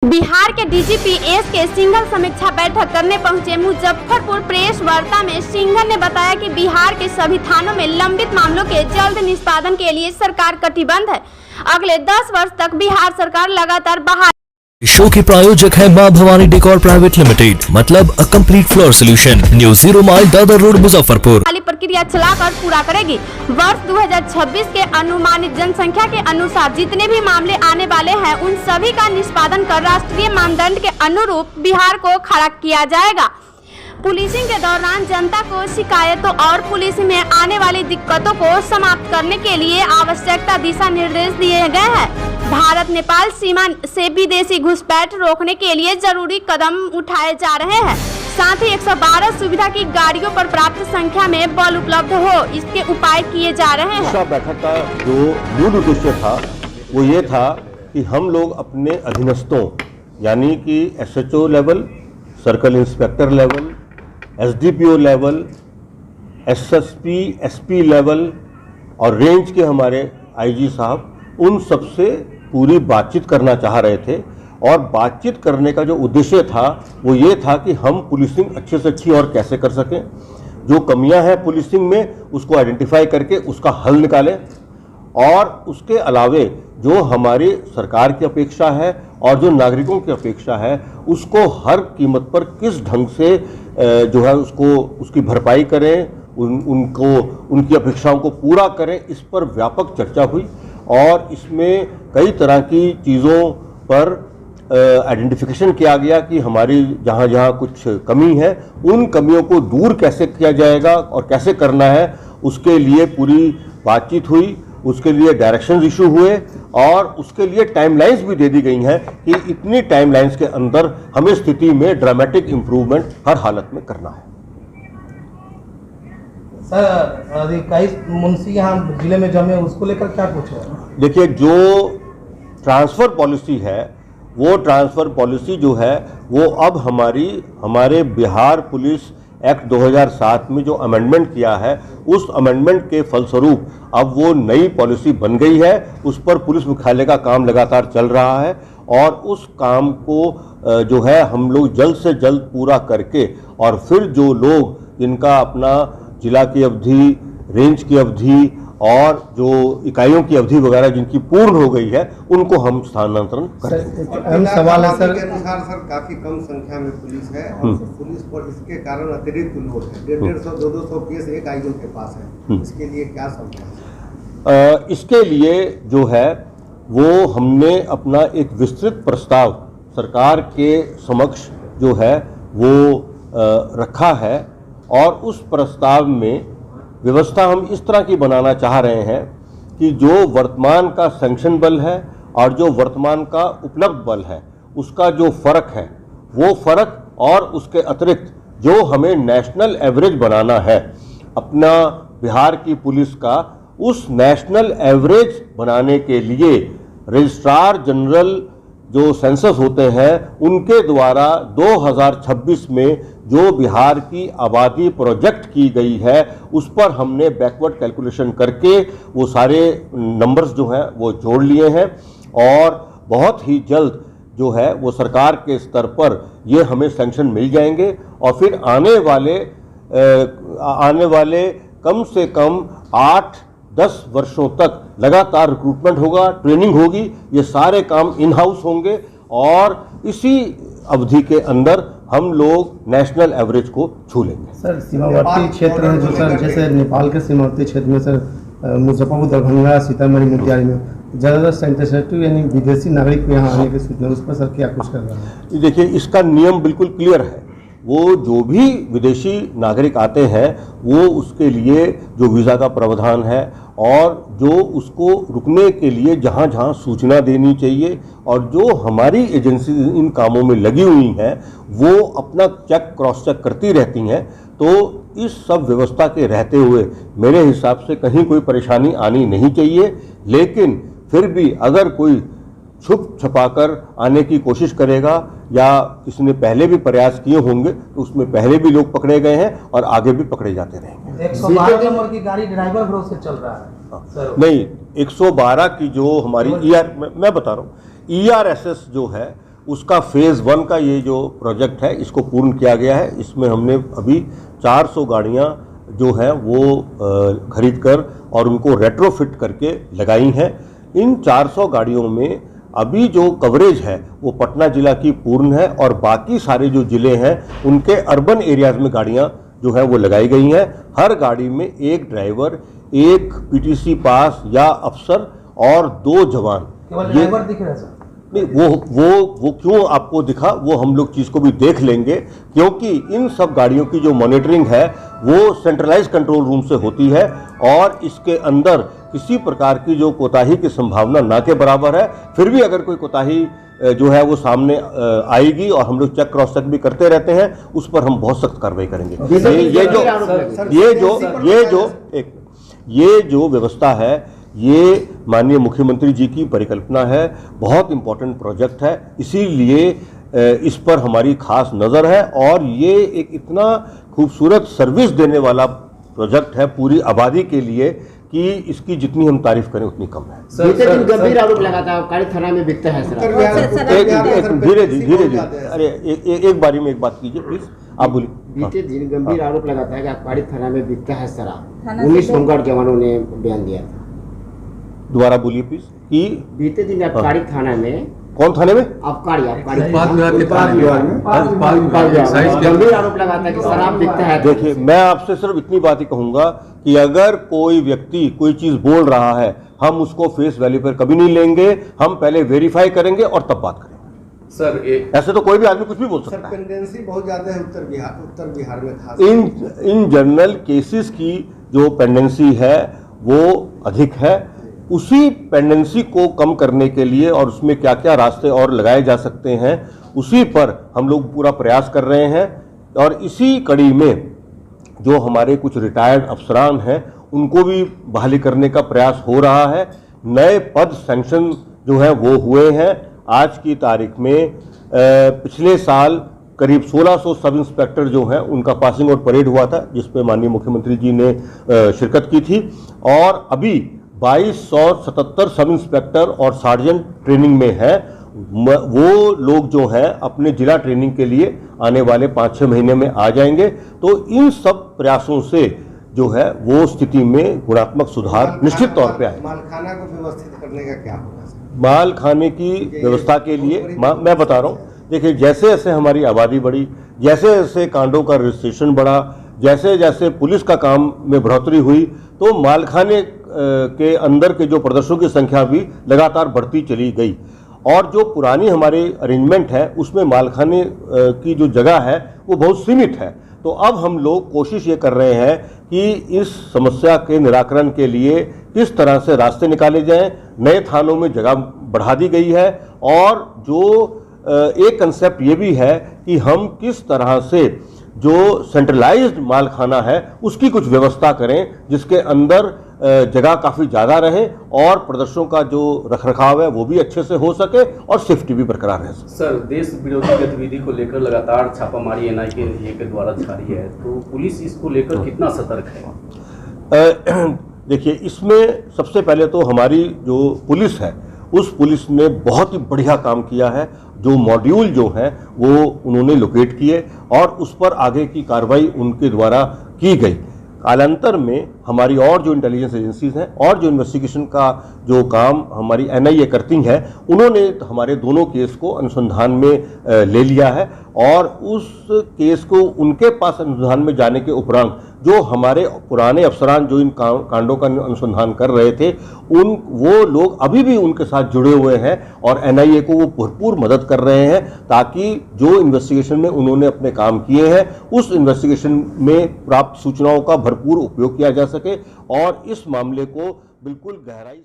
बिहार के DGP S के सिंघल समीक्षा बैठक करने पहुंचे मुजफ्फरपुर प्रेस वार्ता में सिंघल ने बताया कि बिहार के सभी थानों में लंबित मामलों के जल्द निष्पादन के लिए सरकार कटिबद्ध है। अगले 10 वर्ष तक बिहार सरकार लगातार बहाल। शो के प्रायोजक है मां भवानी डेकोर प्राइवेट लिमिटेड, मतलब a complete floor solution, new 0 mile Dadar road Muzaffarpur. वाली प्रक्रिया चलाकर पूरा करेगी। वर्ष 2026 के अनुमानित जनसंख्या के अनुसार जितने भी मामले आने वाले हैं उन सभी का निष्पादन कर राष्ट्रीय मानदंड के अनुरूप बिहार को खड़ा किया जाएगा। पुलिसिंग के दौरान जनता को शिकायतों और पुलिस में आने वाली दिक्कतों को समाप्त करने के लिए आवश्यकता दिशा निर्देश दिए गए हैं। भारत नेपाल सीमा से विदेशी घुसपैठ रोकने के लिए जरूरी कदम उठाए जा रहे हैं। साथ ही 112 सुविधा की गाड़ियों पर पर्याप्त संख्या में बल उपलब्ध हो, इसके उपाय किए जा रहे हैं। बैठक का जो मूल उद्देश्य था वो ये था कि हम लोग अपने अधीनस्थों यानी कि SHO level, circle inspector level, SDPO level, SSP, SP level और रेंज के हमारे IG साहब, उन सबसे पूरी बातचीत करना चाह रहे थे। और बातचीत करने का जो उद्देश्य था वो ये था कि हम पुलिसिंग अच्छे से अच्छी और कैसे कर सकें, जो कमियां हैं पुलिसिंग में उसको आइडेंटिफाई करके उसका हल निकालें, और उसके अलावे जो हमारी सरकार की अपेक्षा है और जो नागरिकों की अपेक्षा है उसको हर कीमत पर किस ढंग से जो है उसको उसकी भरपाई करें, उनकी अपेक्षाओं को पूरा करें, इस पर व्यापक चर्चा हुई। और इसमें कई तरह की चीज़ों पर आइडेंटिफिकेशन किया गया कि हमारी जहाँ जहाँ कुछ कमी है उन कमियों को दूर कैसे किया जाएगा और कैसे करना है, उसके लिए पूरी बातचीत हुई। उसके लिए डायरेक्शंस इशू हुए और उसके लिए टाइमलाइंस भी दे दी गई हैं कि इतनी टाइमलाइंस के अंदर हमें स्थिति में ड्रामेटिक इम्प्रूवमेंट हर हालत में करना है। सर, कई मुंशी यहाँ जिले में जमे, उसको लेकर क्या कुछ है? देखिए, जो ट्रांसफ़र पॉलिसी है वो ट्रांसफ़र पॉलिसी जो है वो अब हमारे बिहार पुलिस एक्ट 2007 में जो अमेंडमेंट किया है उस अमेंडमेंट के फलस्वरूप अब वो नई पॉलिसी बन गई है। उस पर पुलिस मुख्यालय का काम लगातार चल रहा है और उस काम को जो है हम लोग जल्द से जल्द पूरा करके और फिर जो लोग जिनका अपना जिला की अवधि, रेंज की अवधि और जो इकाइयों की अवधि वगैरह जिनकी पूर्ण हो गई है उनको हम स्थानांतरण करेंगे। सवाल है सर, के अनुसार सर काफी कम संख्या में पुलिस है और पुलिस पर इसके कारण अतिरिक्त लोड है। 150-200 केस एक आईओ के पास है, इसके लिए क्या समझा? इसके लिए जो है वो हमने अपना एक विस्तृत प्रस्ताव सरकार के समक्ष जो है वो रखा है और उस प्रस्ताव में व्यवस्था हम इस तरह की बनाना चाह रहे हैं कि जो वर्तमान का सैंक्शन बल है और जो वर्तमान का उपलब्ध बल है उसका जो फ़र्क है वो फ़र्क और उसके अतिरिक्त जो हमें नेशनल एवरेज बनाना है अपना बिहार की पुलिस का, उस नेशनल एवरेज बनाने के लिए रजिस्ट्रार जनरल जो सेंसस होते हैं उनके द्वारा 2026 में जो बिहार की आबादी प्रोजेक्ट की गई है उस पर हमने बैकवर्ड कैलकुलेशन करके वो सारे नंबर्स जो हैं वो जोड़ लिए हैं और बहुत ही जल्द जो है वो सरकार के स्तर पर ये हमें सैंक्शन मिल जाएंगे और फिर आने वाले कम से कम 8-10 वर्षों तक लगातार रिक्रूटमेंट होगा, ट्रेनिंग होगी, ये सारे काम इन हाउस होंगे और इसी अवधि के अंदर हम लोग नेशनल एवरेज को छू लेंगे। सर, सीमावर्ती क्षेत्र है जो सर, जैसे नेपाल के सीमावर्ती क्षेत्र में सर मुजफ्फरपुर, दरभंगा, सीतामढ़ी, मोतिहारी में ज़्यादातर सेंसिटिव यानी विदेशी नागरिक को यहाँ आने की सूचना, उस पर सर क्या कुछ कर रहा है? देखिए, इसका नियम बिल्कुल क्लियर है। वो जो भी विदेशी नागरिक आते हैं वो उसके लिए जो वीज़ा का प्रावधान है और जो उसको रुकने के लिए जहाँ जहाँ सूचना देनी चाहिए और जो हमारी एजेंसी इन कामों में लगी हुई हैं वो अपना चेक क्रॉस चेक करती रहती हैं। तो इस सब व्यवस्था के रहते हुए मेरे हिसाब से कहीं कोई परेशानी आनी नहीं चाहिए, लेकिन फिर भी अगर कोई छुप छुपाकर आने की कोशिश करेगा या किसी ने पहले भी प्रयास किए होंगे तो उसमें पहले भी लोग पकड़े गए हैं और आगे भी पकड़े जाते रहेंगे। 112 नंबर की गाड़ी ड्राइवर भरोसे चल रहा है नहीं, 112 की जो हमारी मैं बता रहा हूँ ERSS जो है उसका फेज़ 1 का ये जो प्रोजेक्ट है इसको पूर्ण किया गया है। इसमें हमने अभी 400 गाड़ियाँ जो हैं वो खरीद कर और उनको रेट्रोफिट करके लगाई हैं। इन 400 गाड़ियों में अभी जो कवरेज है वो पटना जिला की पूर्ण है और बाकी सारे जो ज़िले हैं उनके अर्बन एरियाज़ में गाड़ियाँ जो है वो लगाई गई हैं। हर गाड़ी में एक ड्राइवर, एक पीटीसी पास या अफसर और 2 जवान। ये दिख रहा है सर? नहीं, वो क्यों आपको दिखा वो हम लोग चीज़ को भी देख लेंगे, क्योंकि इन सब गाड़ियों की जो मॉनिटरिंग है वो सेंट्रलाइज कंट्रोल रूम से होती है और इसके अंदर किसी प्रकार की जो कोताही की संभावना ना के बराबर है। फिर भी अगर कोई कोताही जो है वो सामने आएगी और हम लोग चेक क्रॉस चेक भी करते रहते हैं, उस पर हम बहुत सख्त कार्रवाई करेंगे। ये जो व्यवस्था है ये माननीय मुख्यमंत्री जी की परिकल्पना है, बहुत इम्पोर्टेंट प्रोजेक्ट है, इसीलिए इस पर हमारी खास नज़र है और ये एक इतना खूबसूरत सर्विस देने वाला प्रोजेक्ट है पूरी आबादी के लिए कि इसकी जितनी हम तारीफ करें उतनी कम है। बीते दिन गंभीर आरोप लगाता है आबकारी थाना में बिकता है धीरे अरे एक बारी में एक बात कीजिए प्लीज, आप बोलिए। बीते दिन गंभीर आरोप लगाता है कि आबकारी थाना में बिकता है शराब। 19 होमगार्ड जवानों ने बयान दिया था। दोबारा बोलिए प्लीज। कि बीते दिन आबकारी थाना में, कौन थाने में? आबकारी गंभीर आरोप लगाता है कि शराब बिकता है। देखिए, मैं आपसे सिर्फ इतनी बात ही कहूंगा कि अगर कोई व्यक्ति कोई चीज बोल रहा है हम उसको फेस वैल्यू पर कभी नहीं लेंगे, हम पहले वेरीफाई करेंगे और तब बात करेंगे। सर ऐसे तो कोई भी आदमी कुछ भी बोल सकता है। पेंडेंसी बहुत ज्यादा है उत्तर बिहार में खास। इन जनरल केसेस की जो पेंडेंसी है वो अधिक है। उसी पेंडेंसी को कम करने के लिए और उसमें क्या क्या रास्ते और लगाए जा सकते हैं उसी पर हम लोग पूरा प्रयास कर रहे हैं। और इसी कड़ी में जो हमारे कुछ रिटायर्ड अफसरान हैं उनको भी बहाली करने का प्रयास हो रहा है। नए पद सैंक्शन जो हैं वो हुए हैं। आज की तारीख में पिछले साल करीब 1600 सब इंस्पेक्टर जो हैं उनका पासिंग आउट परेड हुआ था, जिस पे माननीय मुख्यमंत्री जी ने शिरकत की थी। और अभी 2277 सब इंस्पेक्टर और सार्जेंट ट्रेनिंग में है। वो लोग जो हैं अपने जिला ट्रेनिंग के लिए आने वाले 5-6 महीने में आ जाएंगे। तो इन सब प्रयासों से जो है वो स्थिति में गुणात्मक सुधार निश्चित तौर पे आएगा। मालखाना को व्यवस्थित करने का क्या होगा? माल खाने की व्यवस्था के लिए मैं बता रहा हूँ, देखिए जैसे जैसे हमारी आबादी बढ़ी, जैसे जैसे कांडों का रजिस्ट्रेशन बढ़ा, जैसे जैसे पुलिस का काम में बढ़ोतरी हुई, तो मालखाने के अंदर के जो प्रदर्शनों की संख्या भी लगातार बढ़ती चली गई। और जो पुरानी हमारे अरेंजमेंट है उसमें मालखाने की जो जगह है वो बहुत सीमित है। तो अब हम लोग कोशिश ये कर रहे हैं कि इस समस्या के निराकरण के लिए किस तरह से रास्ते निकाले जाएं। नए थानों में जगह बढ़ा दी गई है और जो एक कंसेप्ट ये भी है कि हम किस तरह से जो सेंट्रलाइज्ड मालखाना है उसकी कुछ व्यवस्था करें जिसके अंदर जगह काफ़ी ज़्यादा रहे और प्रदर्शनों का जो रखरखाव है वो भी अच्छे से हो सके और सेफ्टी भी बरकरार रहे। सर, देश विरोधी गतिविधि को लेकर लगातार छापामारी एनआईए के द्वारा जारी है, तो पुलिस इसको लेकर कितना सतर्क है? देखिए, इसमें सबसे पहले तो हमारी जो पुलिस है उस पुलिस ने बहुत ही बढ़िया काम किया है। जो मॉड्यूल जो हैं वो उन्होंने लोकेट किए और उस पर आगे की कार्रवाई उनके द्वारा की गई। कालांतर में हमारी और जो इंटेलिजेंस एजेंसीज हैं और जो इन्वेस्टिगेशन का जो काम हमारी एनआईए करती हैं उन्होंने हमारे दोनों केस को अनुसंधान में ले लिया है और उस केस को उनके पास अनुसंधान में जाने के उपरांत जो हमारे पुराने अफसरान जो इन कांडों का अनुसंधान कर रहे थे वो लोग अभी भी उनके साथ जुड़े हुए हैं और एनआईए को वो भरपूर मदद कर रहे हैं ताकि जो इन्वेस्टिगेशन में उन्होंने अपने काम किए हैं उस इन्वेस्टिगेशन में प्राप्त सूचनाओं का भरपूर उपयोग किया जा सके और इस मामले को बिल्कुल गहराई